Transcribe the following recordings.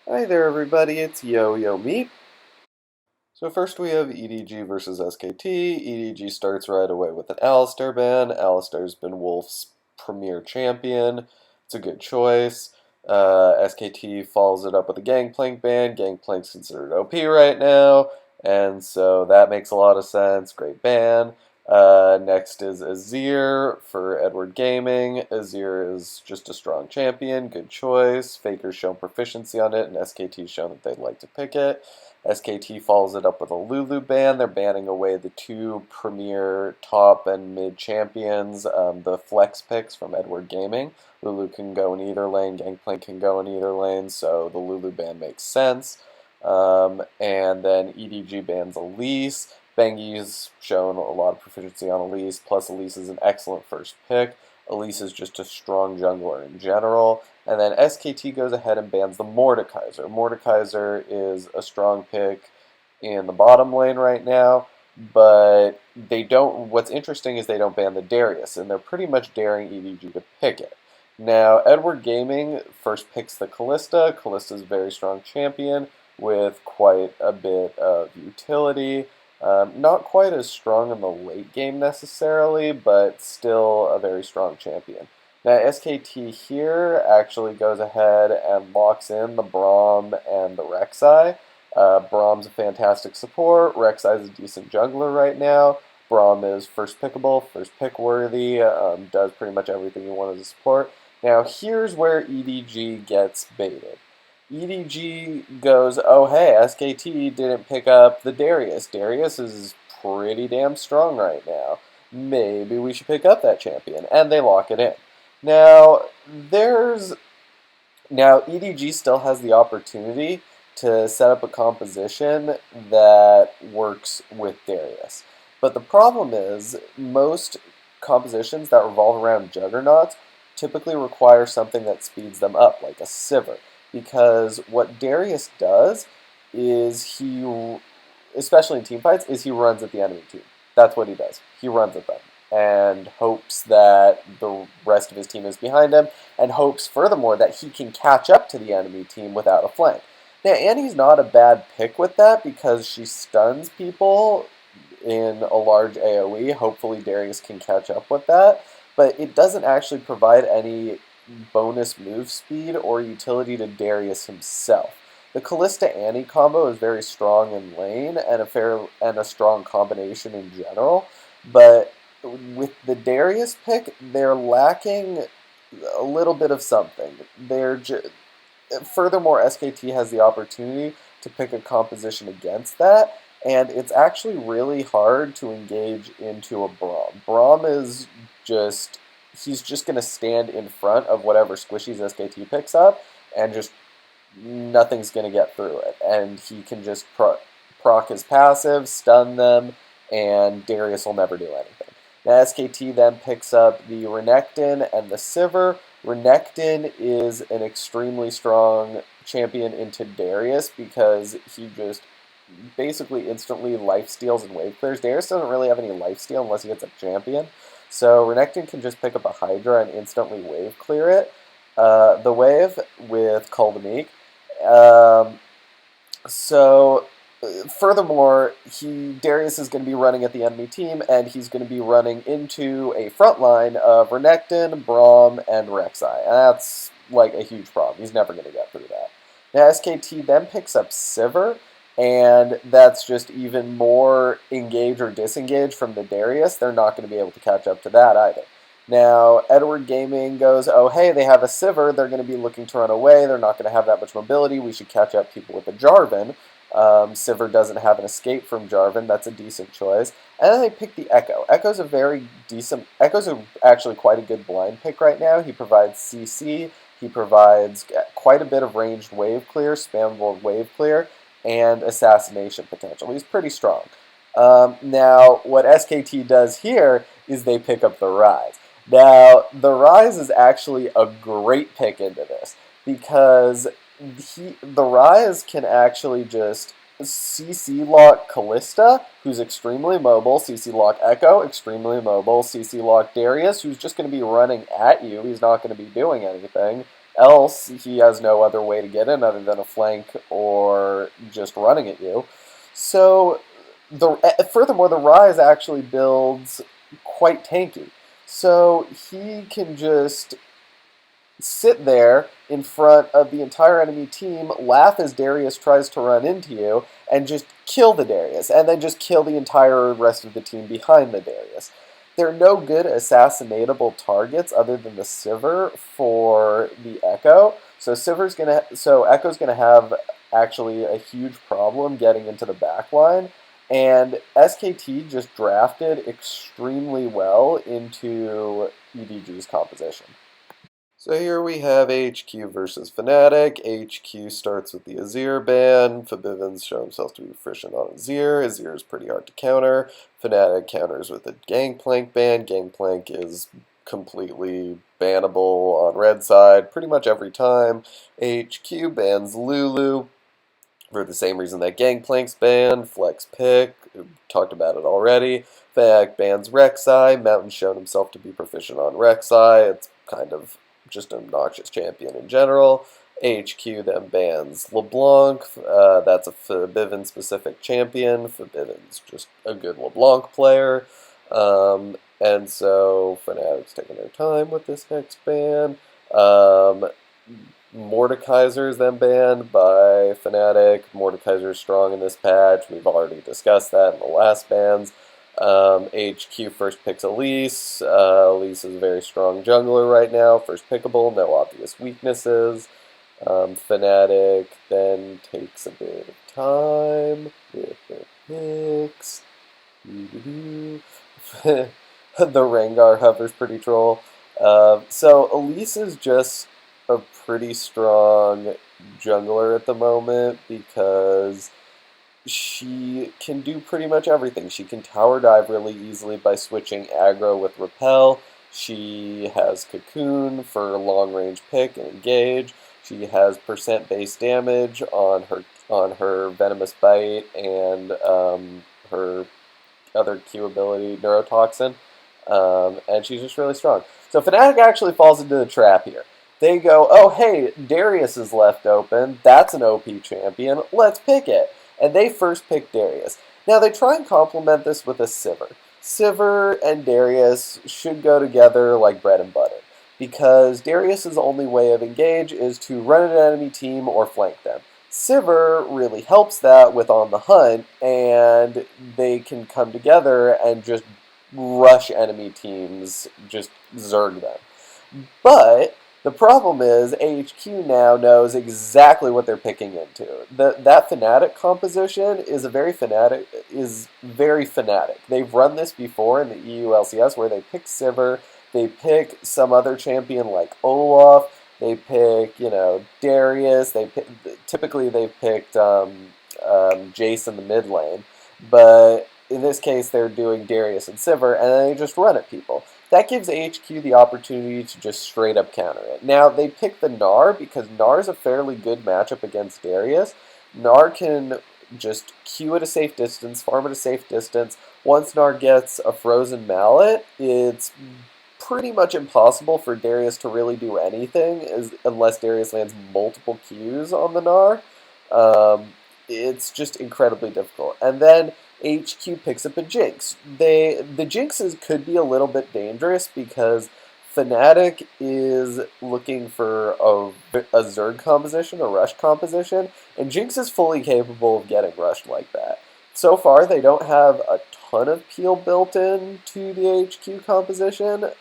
Hi there everybody, it's Yo-Yo Me. So first we have EDG versus SKT. EDG starts right away with an Alistar ban. Alistar's been Wolf's premier champion. It's a good choice. SKT follows it up with a Gangplank ban. Gangplank's considered OP right now, and so that makes a lot of sense. Great ban. Next is Azir for Edward Gaming. Azir is just a strong champion, good choice. Faker's shown proficiency on it, and SKT's shown that they'd like to pick it. SKT follows it up with a Lulu ban. They're banning away the two premier top and mid champions, the flex picks from Edward Gaming. Lulu can go in either lane, Gangplank can go in either lane, so the Lulu ban makes sense. And then EDG bans Elise. Bengi's shown a lot of proficiency on Elise, plus Elise is an excellent first pick. Elise is just a strong jungler in general. And then SKT goes ahead and bans the Mordekaiser. Mordekaiser is a strong pick in the bottom lane right now, but they don't. What's interesting is they don't ban the Darius, and they're pretty much daring EDG to pick it. Now, Edward Gaming first picks the Kalista. Kalista's a very strong champion with quite a bit of utility. Not quite as strong in the late game necessarily, but still a very strong champion. Now, SKT here actually goes ahead and locks in the Braum and the Rek'Sai. Braum's a fantastic support. Rek'Sai's a decent jungler right now. Braum is first pickable, first pick worthy, does pretty much everything you want as a support. Now, here's where EDG gets baited. EDG goes, oh hey, SKT didn't pick up the Darius. Darius is pretty damn strong right now. Maybe we should pick up that champion. And they lock it in. Now, EDG still has the opportunity to set up a composition that works with Darius. But the problem is, most compositions that revolve around juggernauts typically require something that speeds them up, like a Sivir. Because what Darius does is especially in teamfights, is he runs at the enemy team. That's what he does. He runs at them and hopes that the rest of his team is behind him, and hopes furthermore that he can catch up to the enemy team without a flank. Now, Annie's not a bad pick with that because she stuns people in a large AoE. Hopefully Darius can catch up with that, but it doesn't actually provide any bonus move speed or utility to Darius himself. The Kalista Annie combo is very strong in lane and a strong combination in general, but with the Darius pick, they're lacking a little bit of something. Furthermore, SKT has the opportunity to pick a composition against that, and it's actually really hard to engage into a Braum. Braum is just he's just going to stand in front of whatever squishies SKT picks up, and just nothing's going to get through it. And he can just proc his passive, stun them, and Darius will never do anything. Now SKT then picks up the Renekton and the Sivir. Renekton is an extremely strong champion into Darius because he just basically instantly lifesteals and wave clears. Darius doesn't really have any lifesteal unless he gets a champion. So Renekton can just pick up a Hydra and instantly wave clear it. The wave with Call the Meek. Furthermore, Darius is going to be running at the enemy team, and he's going to be running into a front line of Renekton, Braum, and Rek'Sai. And that's like a huge problem. He's never going to get through that. Now SKT then picks up Sivir, and that's just even more engage or disengage from the Darius. They're not going to be able to catch up to that either. Now, Edward Gaming goes, oh hey, they have a Sivir, they're going to be looking to run away, they're not going to have that much mobility, we should catch up people with a Jarvan. Sivir doesn't have an escape from Jarvan, that's a decent choice. And then they pick the Echo. Echo's actually quite a good blind pick right now. He provides CC, he provides quite a bit of ranged wave clear, spammable wave clear, and assassination potential. He's pretty strong. Now, what SKT does here is they pick up the Rise. Now, the Rise is actually a great pick into this because the Rise can actually just CC lock Kalista, who's extremely mobile, CC lock Echo, extremely mobile, CC lock Darius, who's just going to be running at you. He's not going to be doing anything. else he has no other way to get in other than a flank or just running at you. So furthermore, the Rise actually builds quite tanky. So he can just sit there in front of the entire enemy team, laugh as Darius tries to run into you, and just kill the Darius, and then just kill the entire rest of the team behind the Darius. There are no good assassinatable targets other than the Sivir for the Echo. So Echo's gonna have actually a huge problem getting into the backline. And SKT just drafted extremely well into EDG's composition. So here we have AHQ versus Fnatic. AHQ starts with the Azir ban. Fabiven's shown himself to be proficient on Azir. Azir is pretty hard to counter. Fnatic counters with a Gangplank ban. Gangplank is completely bannable on red side pretty much every time. AHQ bans Lulu for the same reason that Gangplank's banned. Flex pick, talked about it already. Fnatic bans Rek'Sai. Mountain's shown himself to be proficient on Rek'Sai. It's kind of just an obnoxious champion in general. AHQ then bans LeBlanc. That's a Fabiven-specific champion. Fabiven's just a good LeBlanc player. And so Fnatic's taking their time with this next ban. Mordekaiser is then banned by Fnatic. Mordekaiser is strong in this patch. We've already discussed that in the last bans. HQ first picks Elise. Elise is a very strong jungler right now. First pickable, no obvious weaknesses. Fnatic then takes a bit of time with their picks. The Rengar hovers pretty troll. So Elise is just a pretty strong jungler at the moment because she can do pretty much everything. She can tower dive really easily by switching aggro with repel. She has cocoon for long range pick and engage. She has percent base damage on her venomous bite and her other Q ability, neurotoxin. And she's just really strong. So Fnatic actually falls into the trap here. They go, oh hey, Darius is left open. That's an OP champion. Let's pick it. And they first pick Darius. Now they try and complement this with a Sivir. Sivir and Darius should go together like bread and butter, because Darius's only way of engage is to run an enemy team or flank them. Sivir really helps that with On the Hunt, and they can come together and just rush enemy teams, just zerg them. But the problem is AHQ now knows exactly what they're picking into. That Fnatic composition is very Fnatic. They've run this before in the EU LCS where they pick Sivir, they pick some other champion like Olaf, they pick Darius. Typically they've picked Jace in the mid lane, but in this case they're doing Darius and Sivir, and then they just run at people. That gives AHQ the opportunity to just straight up counter it. Now, they pick the Gnar because Gnar is a fairly good matchup against Darius. Gnar can just Q at a safe distance, farm at a safe distance. Once Gnar gets a frozen mallet, it's pretty much impossible for Darius to really do anything unless Darius lands multiple Qs on the Gnar. It's just incredibly difficult. And then HQ picks up a Jinx. The Jinxes could be a little bit dangerous because Fnatic is looking for a Zerg composition, a rush composition, and Jinx is fully capable of getting rushed like that. So far, they don't have a ton of peel built in to the HQ composition,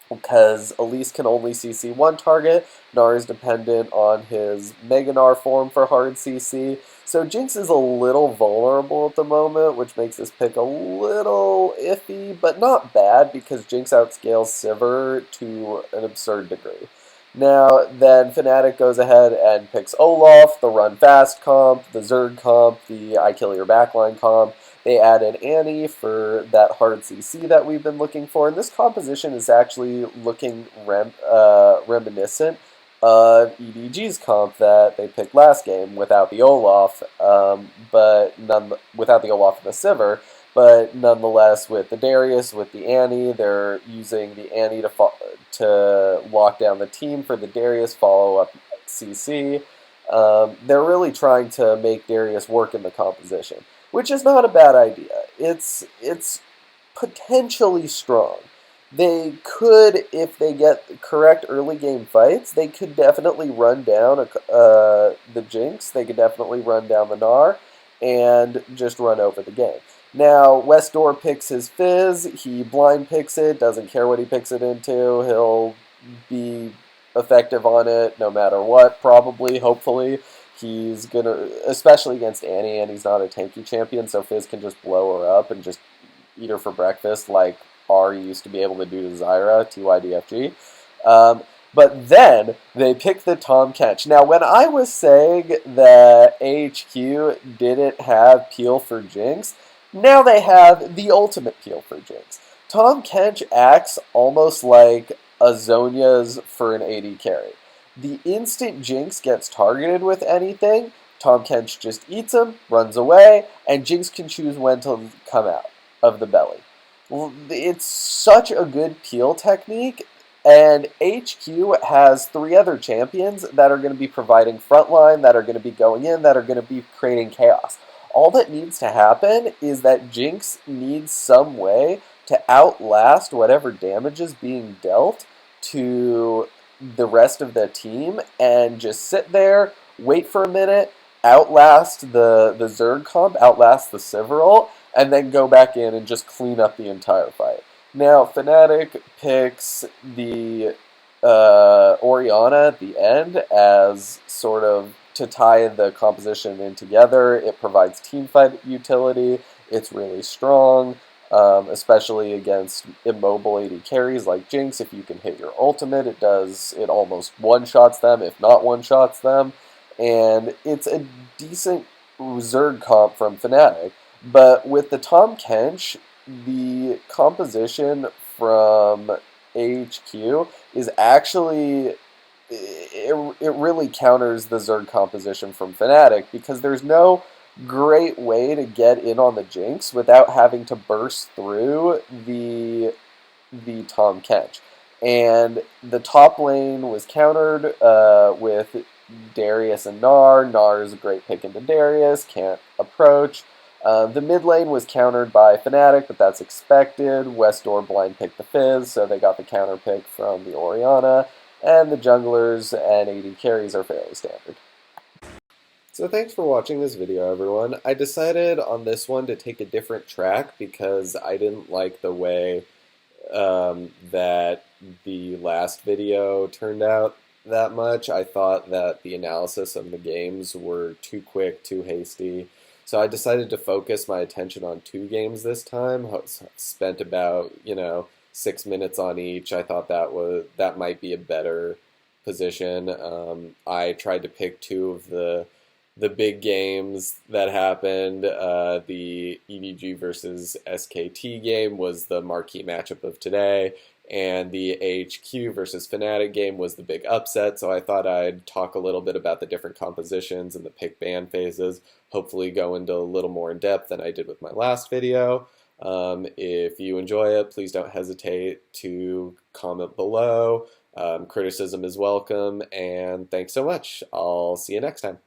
because Elise can only CC one target. Gnar is dependent on his Mega Gnar form for hard CC. So Jinx is a little vulnerable at the moment, which makes this pick a little iffy, but not bad because Jinx outscales Sivir to an absurd degree. Now, then Fnatic goes ahead and picks Olaf, the run fast comp, the Zerg comp, the I kill your backline comp. They added Annie for that hard CC that we've been looking for, and this composition is actually looking reminiscent of EDG's comp that they picked last game without the Olaf, without the Olaf and the Sivir. but nonetheless, with the Darius, with the Annie, they're using the Annie to lock down the team for the Darius follow-up CC. They're really trying to make Darius work in the composition, which is not a bad idea. It's potentially strong. They could, if they get correct early game fights, they could definitely run down the Jinx. They could definitely run down the Gnar and just run over the game. Now, Westdoor picks his Fizz. He blind picks it, doesn't care what he picks it into. He'll be effective on it no matter what, probably, hopefully. He's going to, especially against Annie, and he's not a tanky champion, so Fizz can just blow her up and just eat her for breakfast like R used to be able to do to Zyra, TYDFG. But then they picked the Tahm Kench. Now, when I was saying that AHQ didn't have peel for Jinx, now they have the ultimate peel for Jinx. Tahm Kench acts almost like a Zhonya's for an AD carry. The instant Jinx gets targeted with anything, Tahm Kench just eats him, runs away, and Jinx can choose when to come out of the belly. It's such a good peel technique, and HQ has 3 other champions that are going to be providing frontline, that are going to be going in, that are going to be creating chaos. All that needs to happen is that Jinx needs some way to outlast whatever damage is being dealt to the rest of the team and just sit there, wait for a minute, outlast the Zerg comp, outlast the Sivir, and then go back in and just clean up the entire fight. Now, Fnatic picks the Orianna at the end as sort of to tie the composition in together. It provides teamfight utility. It's really strong, especially against immobile AD carries like Jinx. If you can hit your ultimate, it almost one-shots them, if not one-shots them. And it's a decent Zerg comp from Fnatic. But with the Tahm Kench, the composition from AHQ is actually, it really counters the Zerg composition from Fnatic because there's no great way to get in on the Jinx without having to burst through the Tahm Kench. And the top lane was countered with Darius and Gnar. Gnar is a great pick into Darius, can't approach. The mid lane was countered by Fnatic, but that's expected. Westdoor blind picked the Fizz, so they got the counter pick from the Orianna. And the junglers and AD carries are fairly standard. So thanks for watching this video, everyone. I decided on this one to take a different track because I didn't like the way that the last video turned out that much. I thought that the analysis of the games were too quick, too hasty. So I decided to focus my attention on 2 games this time. Spent about, 6 minutes on each. I thought that might be a better position. I tried to pick 2 of the big games that happened. The EDG versus SKT game was the marquee matchup of today, and the AHQ versus Fnatic game was the big upset, so I thought I'd talk a little bit about the different compositions and the pick ban phases, hopefully go into a little more in depth than I did with my last video. If you enjoy it, please don't hesitate to comment below. Criticism is welcome, and thanks so much. I'll see you next time.